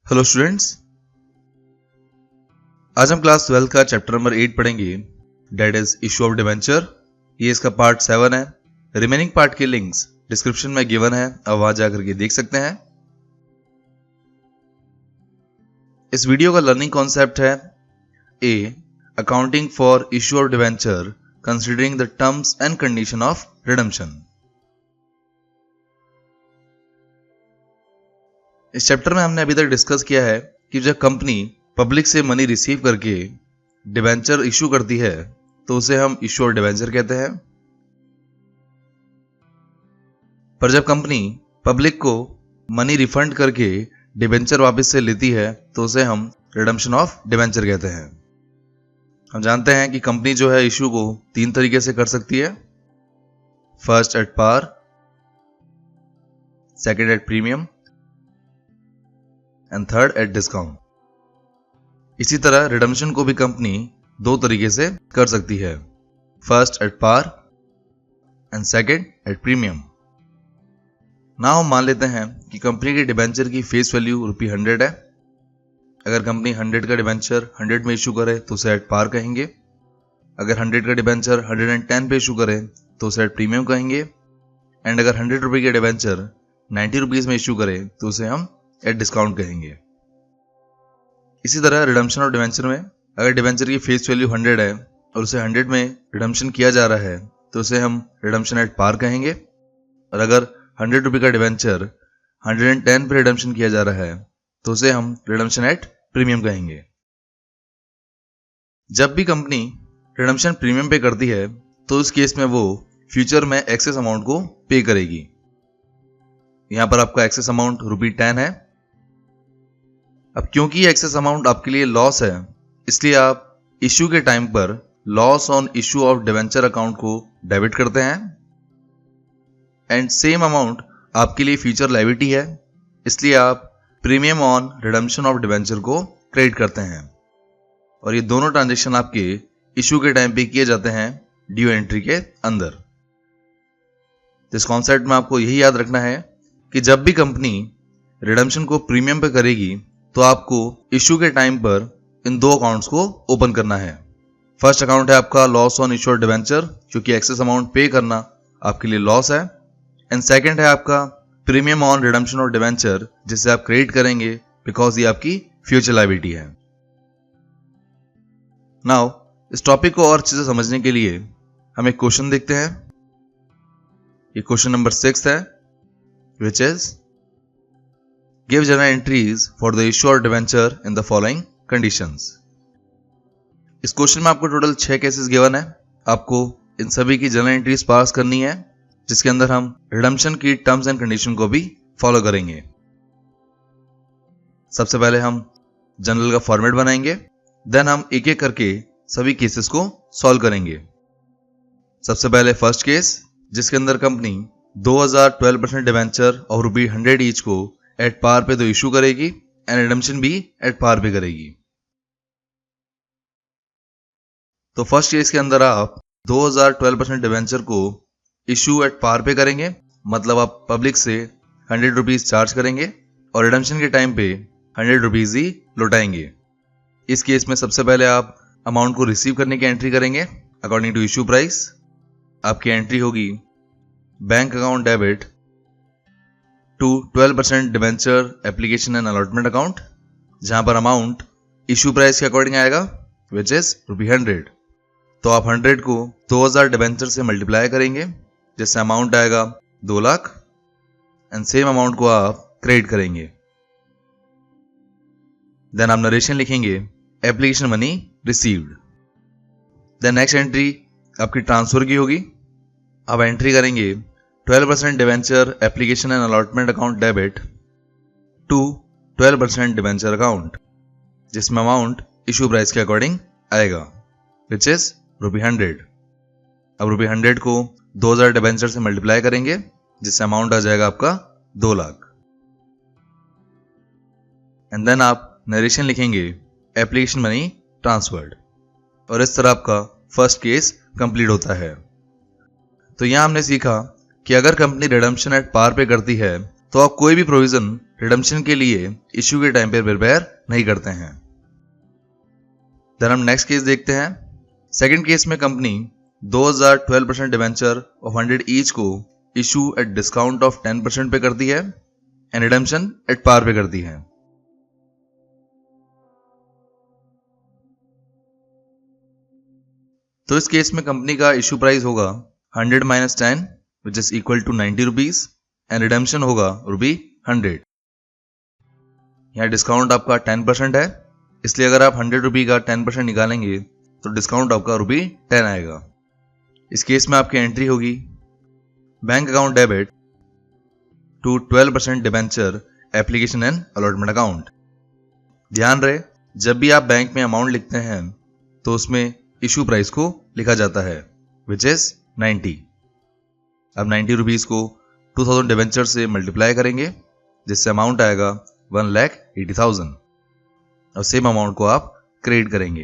Hello students, आज हम class 12 का चैप्टर नंबर 8 पढ़ेंगे, that is issue of debenture. ये इसका पार्ट 7 है। रिमेनिंग पार्ट के लिंक्स डिस्क्रिप्शन में गिवन है, अब वहां जाकर के देख सकते हैं। इस वीडियो का लर्निंग कॉन्सेप्ट है a accounting for issue of debenture considering the terms and condition of redemption. इस चैप्टर में हमने अभी तक डिस्कस किया है कि जब कंपनी पब्लिक से मनी रिसीव करके डिवेंचर इशू करती है तो उसे हम इशू ऑफ डिवेंचर कहते हैं। पर जब कंपनी पब्लिक को मनी रिफंड करके डिवेंचर वापस से लेती है तो उसे हम रिडेम्पशन ऑफ डिवेंचर कहते हैं। हम जानते हैं कि कंपनी जो है इशू को 3 तरीके से कर सकती है। First at par, second at premium and third at discount. इसी तरह रिडेम्पशन को भी कंपनी 2 तरीके से कर सकती है, first at par and second at premium. Now हम मान लेते हैं कि कंपनी के डिबेंचर की फेस वैल्यू ₹100 है। अगर कंपनी 100 का डिबेंचर 100 में इशू करे तो उसे एट पार कहेंगे। अगर 100 का डिबेंचर 110 पे इशू करे तो उसे एट प्रीमियम कहेंगे। एंड अगर 100 रुपये के डिबेंचर 90 रुपीज में इशू करे तो उसे हम एट डिस्काउंट कहेंगे। इसी तरह रिडेम्पशन ऑफ डिवेंचर में अगर डिवेंचर की फेस वैल्यू 100 है और उसे 100 में रिडेम्पशन किया जा रहा है तो उसे हम रिडेम्पशन एट पार कहेंगे। और अगर 100 रुपये का डिवेंचर 110 पे रिडेम्पशन किया जा रहा है तो उसे हम रिडेम्पशन एट प्रीमियम कहेंगे। जब भी कंपनी रिडेम्पशन प्रीमियम पे करती है तो उस केस में वो फ्यूचर में एक्सेस अमाउंट को पे करेगी। यहां पर आपका एक्सेस अमाउंट ₹10 है। अब क्योंकि ये एक्सेस अमाउंट आपके लिए लॉस है, इसलिए आप इश्यू के टाइम पर loss on issue of debenture account को डेबिट करते हैं। एंड सेम अमाउंट आपके लिए फ्यूचर लायबिलिटी है, इसलिए आप premium on redemption of debenture को क्रेडिट करते हैं। और ये दोनों ट्रांजेक्शन आपके इश्यू के टाइम पे किए जाते हैं ड्यू एंट्री के अंदर। इस कॉन्सेप्ट में आपको यही याद रखना है कि जब भी कंपनी रिडेम्पशन को प्रीमियम पे करेगी तो आपको इशू के टाइम पर इन 2 अकाउंट्स को ओपन करना है। फर्स्ट अकाउंट है आपका loss on issue of debenture, क्योंकि एक्सेस अमाउंट पे करना आपके लिए लॉस है। एंड सेकंड है आपका premium on redemption of debenture, जिसे आप क्रेडिट करेंगे बिकॉज ये आपकी फ्यूचर लायबिलिटी है। नाउ इस टॉपिक को और अच्छे से समझने के लिए हम एक क्वेश्चन देखते हैं। ये क्वेश्चन नंबर 6 है, which is give journal entries for the issue or debenture in the following conditions। इस क्वेश्चन में आपको टोटल 6 केसेस गिवन है। आपको इन सभी की जर्नल एंट्रीज पास करनी है, जिसके अंदर हम रिडेम्पशन की टर्म्स एंड कंडीशन को भी फॉलो करेंगे। सबसे पहले हम जर्नल का फॉर्मेट बनाएंगे, देन हम एक एक करके सभी केसेस को सॉल्व करेंगे। सबसे पहले फर्स्ट केस, जिसके अंदर कंपनी 2012% डिवेंचर और ₹100 ईच को एट पार पे तो इशू करेगी एंड रिडेम्पशन भी एट पार पे करेगी। तो फर्स्ट केस के अंदर आप 2012% डिवेंचर को इशू एट पार पे करेंगे, मतलब आप पब्लिक से 100 रुपीज चार्ज करेंगे और रिडेम्पशन के टाइम पे 100 रुपीज ही लौटाएंगे। इस केस में सबसे पहले आप अमाउंट को रिसीव करने की एंट्री करेंगे अकॉर्डिंग टू इशू प्राइस। आपकी एंट्री होगी bank account debit to 12% debenture application and allotment account, जहां पर अमाउंट इशू प्राइस के अकॉर्डिंग आएगा, विच इज ₹100। तो आप 100 को 2000 डिवेंचर से मल्टीप्लाई करेंगे, जिससे अमाउंट आएगा 2 लाख एंड सेम अमाउंट को आप क्रेडिट करेंगे। देन आप नरेशन लिखेंगे application money received. Then next entry आपकी ट्रांसफर की होगी। अब एंट्री करेंगे 12% debenture application and allotment account debit to 12% debenture account, जिसमें अमाउंट इशू प्राइस के अकॉर्डिंग आएगा, विच इज ₹100। अब ₹100 को 2000 डिवेंचर से मल्टीप्लाई करेंगे, जिससे अमाउंट आ जाएगा आपका 2 लाख। एंड देन आप नरेशन लिखेंगे एप्लीकेशन मनी ट्रांसफर्ड। और इस तरह आपका फर्स्ट केस कंप्लीट होता है। तो यहां हमने सीखा कि अगर कंपनी रिडेम्पशन एट पार पे करती है तो आप कोई भी प्रोविजन रिडम्पशन के लिए इश्यू के टाइम पर प्रिपेयर नहीं करते हैं। देन हम नेक्स्ट केस देखते हैं। सेकंड केस में कंपनी 2012% डिवेंचर ऑफ 100 ईच को इशू एट डिस्काउंट ऑफ 10% पे करती है एंड रिडम्पशन एट पार पे करती है। तो इस केस में कंपनी का इशू प्राइस होगा 100 minus 10 which is equal to 90 rupees and redemption होगा ₹100। यहाँ डिस्काउंट आपका 10% है, इसलिए अगर आप 100 रुपये का 10% निकालेंगे तो डिस्काउंट आपका ₹10 आएगा। इस केस में आपकी एंट्री होगी bank account debit to 12% debenture application and allotment account. ध्यान रहे, जब भी आप बैंक में अमाउंट लिखते हैं तो उसमें इशू प्राइस को लिखा जाता है विच इज 90। अब 90 रुपीज को 2000 डिबेंचर से मल्टीप्लाई करेंगे जिससे अमाउंट आएगा 1,80,000 और सेम अमाउंट को आप क्रेडिट करेंगे।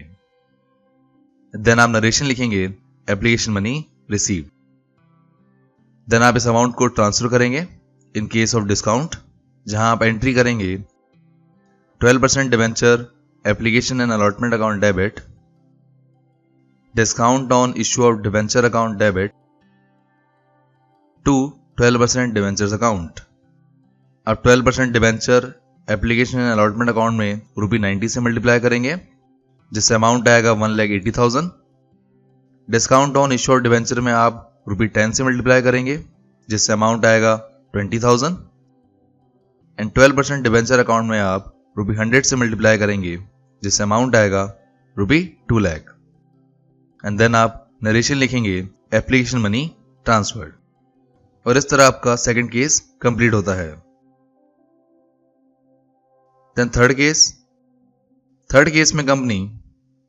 देन आप नरेशन लिखेंगे एप्लीकेशन मनी रिसीव। देन आप इस अमाउंट को ट्रांसफर करेंगे इन केस ऑफ डिस्काउंट, जहां आप एंट्री करेंगे 12% debenture application and allotment account debit discount on issue of debenture account debit to 12% debentures account. अब 12% debenture application and allotment account में ₹90 से मल्टीप्लाई करेंगे जिससे अमाउंट आएगा 1,80,000। Discount on issue of debenture में आप ₹10 से मल्टीप्लाई करेंगे जिससे अमाउंट आएगा 20,000 एंड 12% डिबेंचर अकाउंट में आप ₹100 से मल्टीप्लाई करेंगे जिससे अमाउंट आएगा ₹2 लाख एंड देन आप नरेशन लिखेंगे एप्लीकेशन मनी ट्रांसफर्ड और इस तरह आपका सेकंड केस कंप्लीट होता है। देन थर्ड केस में कंपनी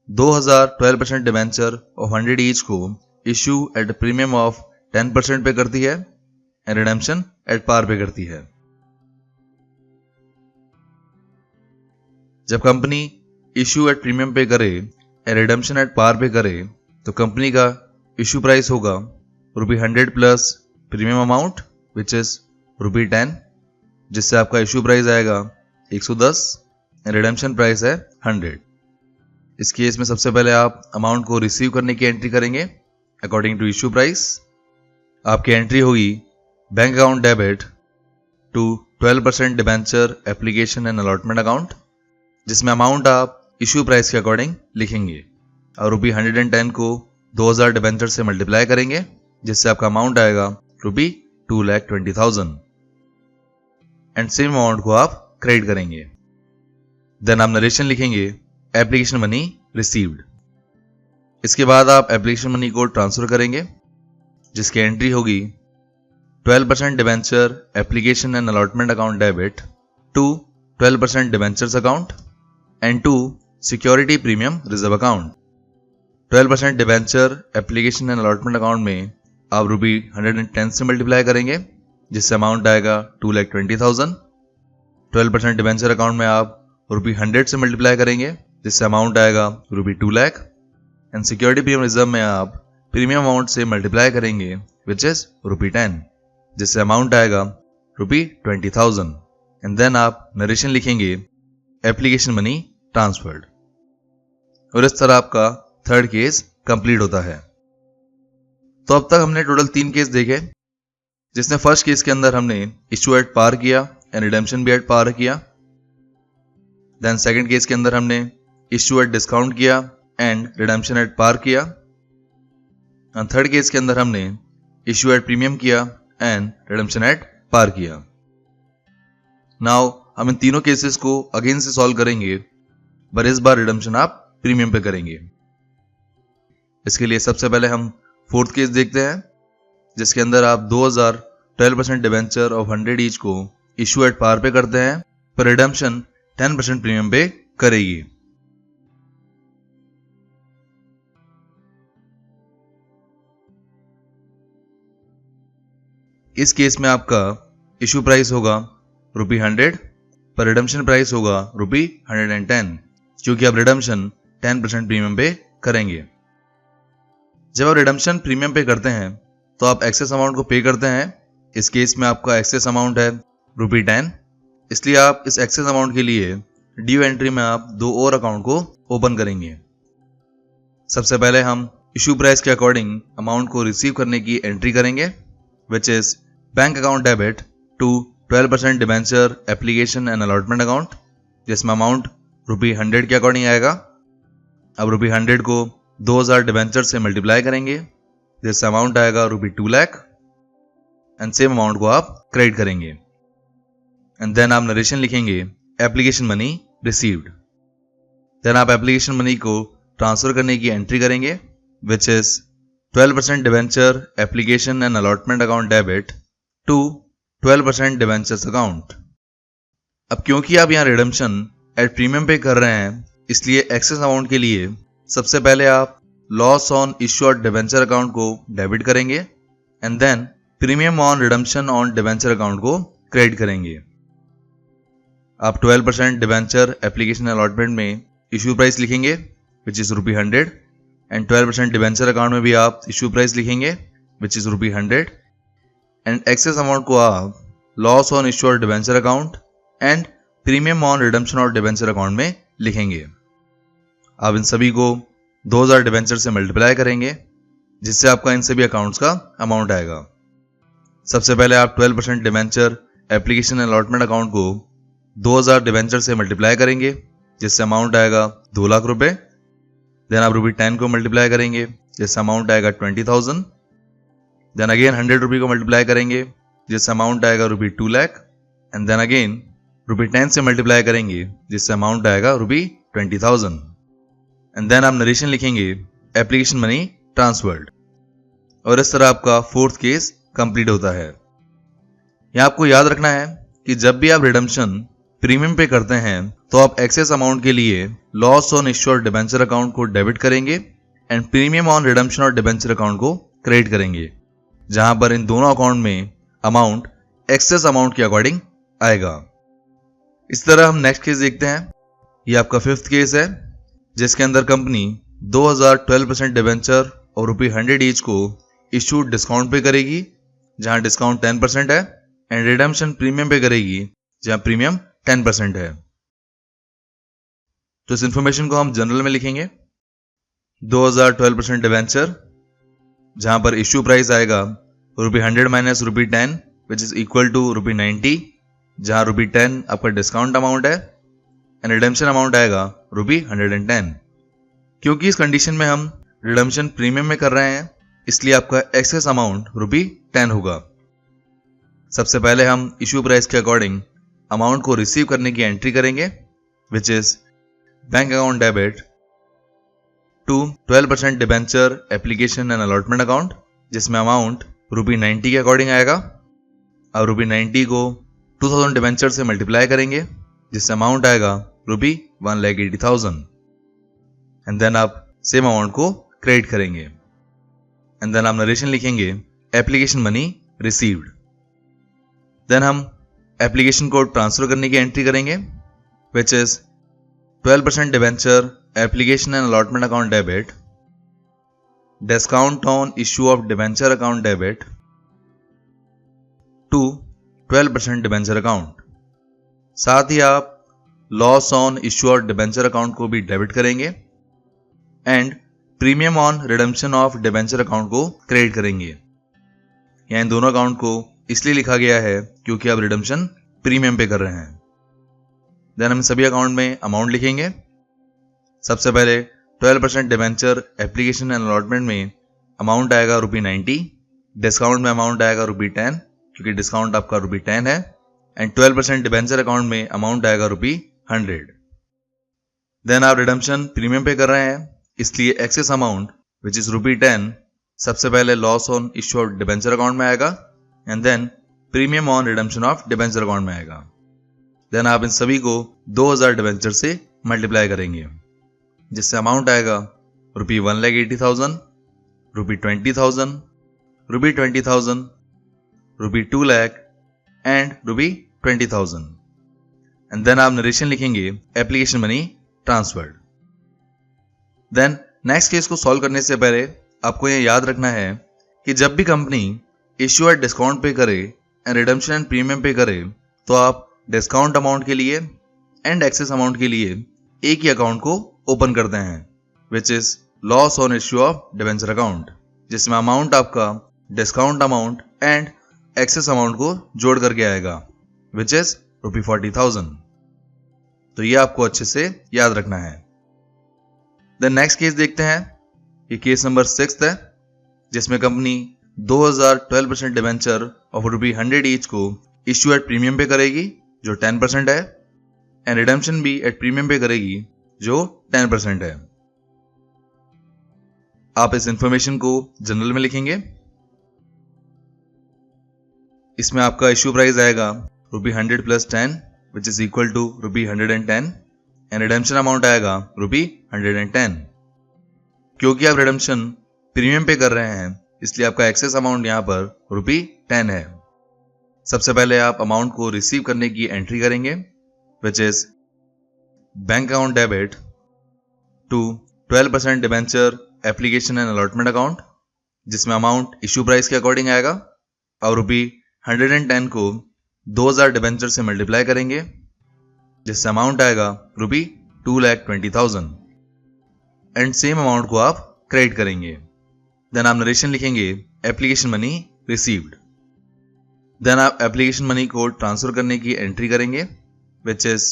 2012% डिबेंचर ऑफ 100 ईच को इश्यू एट प्रीमियम ऑफ 10% पे करती है एंड रिडेम्पशन एट पार पे करती है। जब कंपनी इश्यू एट प्रीमियम पे करे एंड रिडेम्पशन एट पार पे करे तो कंपनी का इश्यू प्राइस होगा ₹100 plus premium amount which is ₹10, जिससे आपका इश्यू प्राइस आएगा 110 एंड रिडेम्पशन प्राइस है 100। इस केस में सबसे पहले आप अमाउंट को रिसीव करने की एंट्री करेंगे अकॉर्डिंग टू इश्यू प्राइस। आपकी एंट्री होगी bank account debit to 12% debenture application and allotment account, जिसमें अमाउंट आप इश्यू प्राइस के अकॉर्डिंग लिखेंगे और ₹110 को 2000 डिबेंचर से मल्टीप्लाई करेंगे जिससे आपका अमाउंट आएगा ₹2,20,000 एंड सेम अमाउंट को आप क्रेडिट करेंगे। देन आप नरेशन लिखेंगे एप्लीकेशन मनी रिसीव्ड। इसके बाद आप एप्लीकेशन मनी को ट्रांसफर करेंगे जिसकी एंट्री होगी 12% debenture application and allotment account debit to 12% debentures account and to security premium reserve account. 12% debenture application and allotment account में आप ₹110 से मल्टीप्लाई करेंगे जिससे अमाउंट आएगा 2,20,000। 12% डिबेंचर अकाउंट में आप ₹100 से मल्टीप्लाई करेंगे जिससे अमाउंट आएगा ₹2 lakh and security premium reserve में आप प्रीमियम अमाउंट से मल्टीप्लाई करेंगे विच इज ₹10 जिससे अमाउंट आएगा ₹20,000 एंड देन आप नरेशन लिखेंगे एप्लीकेशन मनी ट्रांसफर्ड और इस तरह आपका थर्ड केस कंप्लीट होता है। तो अब तक हमने टोटल 3 केस देखे, जिसमें फर्स्ट केस के अंदर हमने इश्यू एट पार किया एंड रिडेम्पशन भी एट पार किया। देन सेकंड केस के अंदर हमने इश्यू एट डिस्काउंट किया एंड रिडेम्पशन एट पार किया। एंड थर्ड केस के अंदर हमने इश्यू एट प्रीमियम किया एंड रिडेम्पशन एट पार किया। नाउ हम इन तीनों केसेस को अगेन से सॉल्व करेंगे, पर इस बार रिडेम्पशन आप प्रीमियम पे करेंगे। इसके लिए सबसे पहले हम फोर्थ केस देखते हैं, जिसके अंदर आप 2012% डिबेंचर ऑफ 100 ईच को इश्यू एट पार पे करते हैं पर रिडेम्पशन 10% प्रीमियम पे करेगी। इस केस में आपका इश्यू प्राइस होगा ₹100 पर रिडेम्पशन प्राइस होगा ₹110, क्योंकि आप रिडेम्पशन 10% प्रीमियम पे करेंगे। जब आप रिडेम्पशन प्रीमियम पे करते हैं तो आप एक्सेस अमाउंट को पे करते हैं। इस केस में आपका एक्सेस अमाउंट है ₹10। इसलिए आप इस एक्सेस अमाउंट के लिए ड्यू एंट्री में आप 2 और अकाउंट को ओपन करेंगे। सबसे पहले हम इशू प्राइस के अकॉर्डिंग अमाउंट को रिसीव करने की एंट्री करेंगे, which is bank account debit to 12% debenture application and allotment account, जिसमें अमाउंट ₹100 के अकॉर्डिंग आएगा। अब ₹100 को 2000 डिबेंचर से मल्टीप्लाई करेंगे, जिससे अमाउंट आएगा ₹2 लाख, एंड सेम अमाउंट को आप क्रेडिट करेंगे। एंड देन आप नरेशन लिखेंगे एप्लीकेशन मनी रिसीव्ड। देन आप एप्लीकेशन मनी को ट्रांसफर करने की एंट्री करेंगे, which is 12% debenture application and allotment account debit to 12% debentures account. अब क्योंकि आप यहाँ रिडम्पशन एट प्रीमियम पे कर रहे हैं, इसलिए एक्सेस अमाउंट के लिए सबसे पहले आप loss on issued debenture account को डेबिट करेंगे, and then premium on redemption on debenture account को क्रेडिट करेंगे। आप 12% डिबेंचर एप्लीकेशन अलॉटमेंट में इशू प्राइस लिखेंगे, which is ₹100, and 12% debenture account में भी आप इशू प्राइस लिखेंगे, which is ₹100, and excess amount को आप loss on issued debenture account and premium on redemption of debenture account में लिखेंगे। आप इन सभी को 2000 डिबेंचर से मल्टीप्लाई करेंगे, जिससे आपका इन सभी अकाउंट्स का अमाउंट आएगा। सबसे पहले आप 12% डिबेंचर एप्लीकेशन अलॉटमेंट अकाउंट को 2000 डिबेंचर से मल्टीप्लाई करेंगे, जिससे अमाउंट आएगा ₹2 लाख। देन आप ₹10 को मल्टीप्लाई करेंगे, जिससे अमाउंट आएगा 20,000। देन अगेन ₹100 को मल्टीप्लाई करेंगे, जिससे अमाउंट आएगा ₹2 लाख, एंड देन अगेन ₹10 से मल्टीप्लाई करेंगे, जिससे अमाउंट आएगा ₹20,000। एंड देन आप नरेशन लिखेंगे एप्लीकेशन मनी ट्रांसफर्ड, और इस तरह आपका 4th केस कंप्लीट होता है। यहां आपको याद रखना है कि जब भी आप रिडम्पशन प्रीमियम पे करते हैं, तो आप एक्सेस अमाउंट के लिए loss on issued debenture account को डेबिट करेंगे एंड प्रीमियम ऑन रिडम्पशन और डिबेंचर अकाउंट को क्रेडिट करेंगे, जहां पर इन दोनों अकाउंट में अमाउंट एक्सेस अमाउंट के अकॉर्डिंग आएगा। इस तरह हम नेक्स्ट केस देखते हैं। ये आपका 5th केस है, जिसके अंदर कंपनी 2000 12% डिबेंचर और ₹100 ईच को इशूड डिस्काउंट पे करेगी, जहां डिस्काउंट 10% है, एंड रिडम्पशन प्रीमियम पे करेगी, जहां प्रीमियम 10% है। तो इस इंफॉर्मेशन को हम जनरल में लिखेंगे। 2000 12% डिबेंचर, जहां पर इश्यू प्राइस आएगा ₹100 minus ₹10, which is equal to ₹90, जहां ₹10 आपका डिस्काउंट अमाउंट है, एंड रिडम्पशन अमाउंट आएगा ₹110। क्योंकि इस कंडीशन में हम रिडम्पशन प्रीमियम में कर रहे हैं, इसलिए आपका एक्सेस अमाउंट ₹10 होगा। सबसे पहले हम इशू प्राइस के अकॉर्डिंग अमाउंट को रिसीव करने की एंट्री करेंगे, which is bank account debit to 12% debenture application and allotment account, जिसमें अमाउंट ₹90 के अकॉर्डिंग आएगा। अब ₹90 को 2000 डिबेंचर से मल्टीप्लाई करेंगे, जिससे अमाउंट आएगा ₹1,80,000, एंड देन आप सेम अमाउंट को क्रेडिट करेंगे, एंड देन आप नरेशन लिखेंगे एप्लीकेशन मनी रिसीव्ड। देन हम एप्लीकेशन को ट्रांसफर करने की एंट्री करेंगे, which is 12% debenture application and allotment account debit, discount on issue of debenture account debit to 12% debenture account. साथ ही आप loss on issue of debenture account को भी डेबिट करेंगे, and premium on redemption of debenture account को credit करेंगे। यहाँ इन दोनों अकाउंट को इसलिए लिखा गया है क्योंकि आप रिडम्पशन प्रीमियम पे कर रहे हैं। देन हम सभी अकाउंट में अमाउंट लिखेंगे। सबसे पहले 12% डिबेंचर एप्लीकेशन एंड अलॉटमेंट में अमाउंट आएगा ₹90, डिस्काउंट में अमाउंट आएगा ₹10, क्योंकि डिस्काउंट आपका ₹10 है, एंड 12% डिबेंचर अकाउंट में अमाउंट आएगा ₹100। देन आप रिडम्पशन प्रीमियम पे कर रहे हैं, इसलिए एक्सेस अमाउंट विच इज ₹10 सबसे पहले loss on issue of debenture account में आएगा, and then premium on redemption of debenture account में आएगा। देन आप इन सभी को 2000 डिबेंचर से मल्टीप्लाई करेंगे, जिससे अमाउंट आएगा ₹1,80,000, ₹20,000, ₹20,000, ₹2 लाख एंड ₹20,000, एंड देन आप नरेशन लिखेंगे application money transferred. Then next case को सॉल्व करने से पहले आपको यह याद रखना है कि जब भी कंपनी इश्यू एट डिस्काउंट पे करे एंड रिडम्पशन एंड प्रीमियम पे करे, तो आप डिस्काउंट अमाउंट के लिए एंड एक्सेस अमाउंट के लिए एक ही अकाउंट को ओपन करते हैं, which is loss on issue of debenture account, जिसमें अमाउंट आपका discount amount and excess amount को जोड़ करके आएगा, विच इज ₹40,000। तो ये आपको अच्छे से याद रखना है। देन नेक्स्ट केस देखते हैं। ये केस नंबर 6 है, जिसमें कंपनी 2012% डिबेंचर ऑफ ₹100 ईच को इश्यू एट प्रीमियम पे करेगी, जो 10% है, एंड रिडेम्पशन भी एट प्रीमियम पे करेगी, जो 10% है। आप इस इंफॉर्मेशन को जनरल में लिखेंगे। इसमें आपका इश्यू प्राइस आएगा ₹100 + 10, which is equal to ₹110, and redemption amount आएगा ₹110। क्योंकि आप रिडेम्पशन प्रीमियम पे कर रहे हैं, इसलिए आपका एक्सेस अमाउंट यहां पर ₹10 है। सबसे पहले आप अमाउंट को रिसीव करने की एंट्री करेंगे, which is bank account debit to 12% debenture application and allotment account, जिसमें अमाउंट इश्यू प्राइस के अकॉर्डिंग आएगा, और ₹110 को 2000 डिबेंचर से मल्टीप्लाई करेंगे, जिससे अमाउंट आएगा ₹2,20,000, एंड सेम अमाउंट को आप क्रेडिट करेंगे। देन आप नरेशन लिखेंगे एप्लीकेशन मनी रिसीव्ड। देन आप एप्लीकेशन मनी को ट्रांसफर करने की एंट्री करेंगे, which is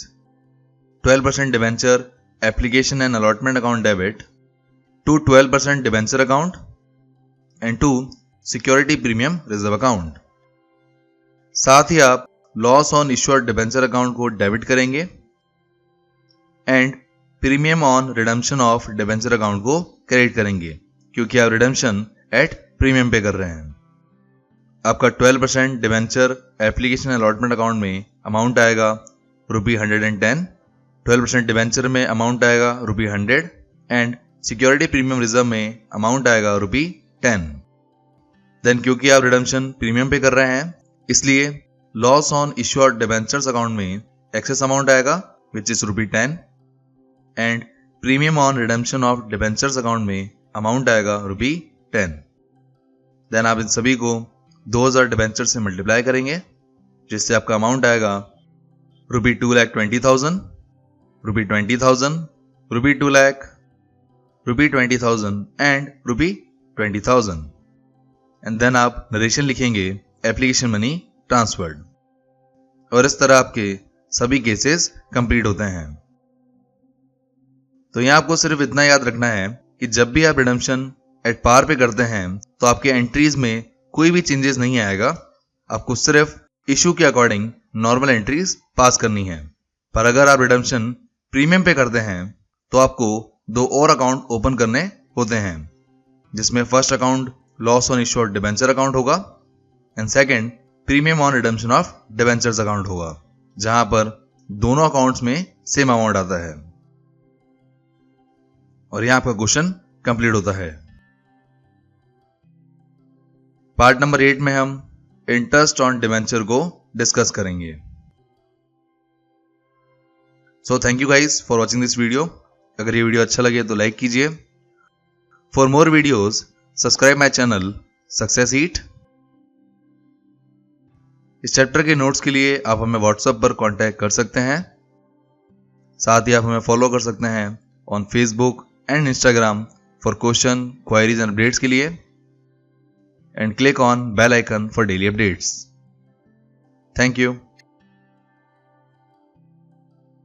12% debenture application and allotment account debit to 12% debenture account and to security premium reserve account. साथ ही आप loss on issued debenture account को डेबिट करेंगे and premium on redemption of debenture account को credit करेंगे, क्योंकि आप redemption at premium पे कर रहे हैं। आपका 12% डिबेंचर एप्लीकेशन अलॉटमेंट अकाउंट में अमाउंट आएगा ₹110, 12% डिबेंचर में अमाउंट आएगा ₹100, एंड सिक्योरिटी प्रीमियम रिजर्व में अमाउंट आएगा ₹10। देन क्योंकि आप रिडेम्पशन प्रीमियम पे कर रहे हैं, इसलिए loss on issued debentures account में एक्सेस अमाउंट आएगा, which is ₹10, and premium on redemption of debentures account में अमाउंट आएगा ₹10। देन आप इन सभी को 2000 डिबेंचर से मल्टीप्लाई करेंगे, जिससे आपका अमाउंट आएगा ₹2,20,000, ₹20,000, ₹2,00,000, ₹20,000 एंड ₹20,000। एंड देन आप नरेशन लिखेंगे एप्लीकेशन मनी ट्रांसफर्ड, और इस तरह आपके सभी केसेस कंप्लीट होते हैं। तो यहां आपको सिर्फ इतना याद रखना है कि जब भी आप रिडेम्पशन एट पार पे करते हैं, तो आपके एंट्रीज में कोई भी चेंजेस नहीं आएगा। आपको सिर्फ इशू के अकॉर्डिंग नॉर्मल एंट्रीज पास करनी है। पर अगर आप रिडेम्पशन प्रीमियम पे करते हैं, तो आपको 2 और अकाउंट ओपन करने होते हैं, जिसमें first account loss on issued debenture account होगा, and second premium on redemption of debentures account होगा, जहां पर दोनों अकाउंट्स में सेम अमाउंट आता है। और यहां आपका क्वेश्चन कंप्लीट होता है। पार्ट नंबर 8 में हम इंटरेस्ट ऑन डिबेंचर को डिस्कस करेंगे। So thank you guys for watching this video. अगर ये वीडियो अच्छा लगे तो लाइक कीजिए। For more videos subscribe my channel success it. इस चैप्टर के नोट्स के लिए आप हमें व्हाट्सएप पर कांटेक्ट कर सकते हैं। साथ ही आप हमें फॉलो कर सकते हैं on Facebook and Instagram for question, queries and updates के लिए, and click on bell icon for daily updates. Thank you.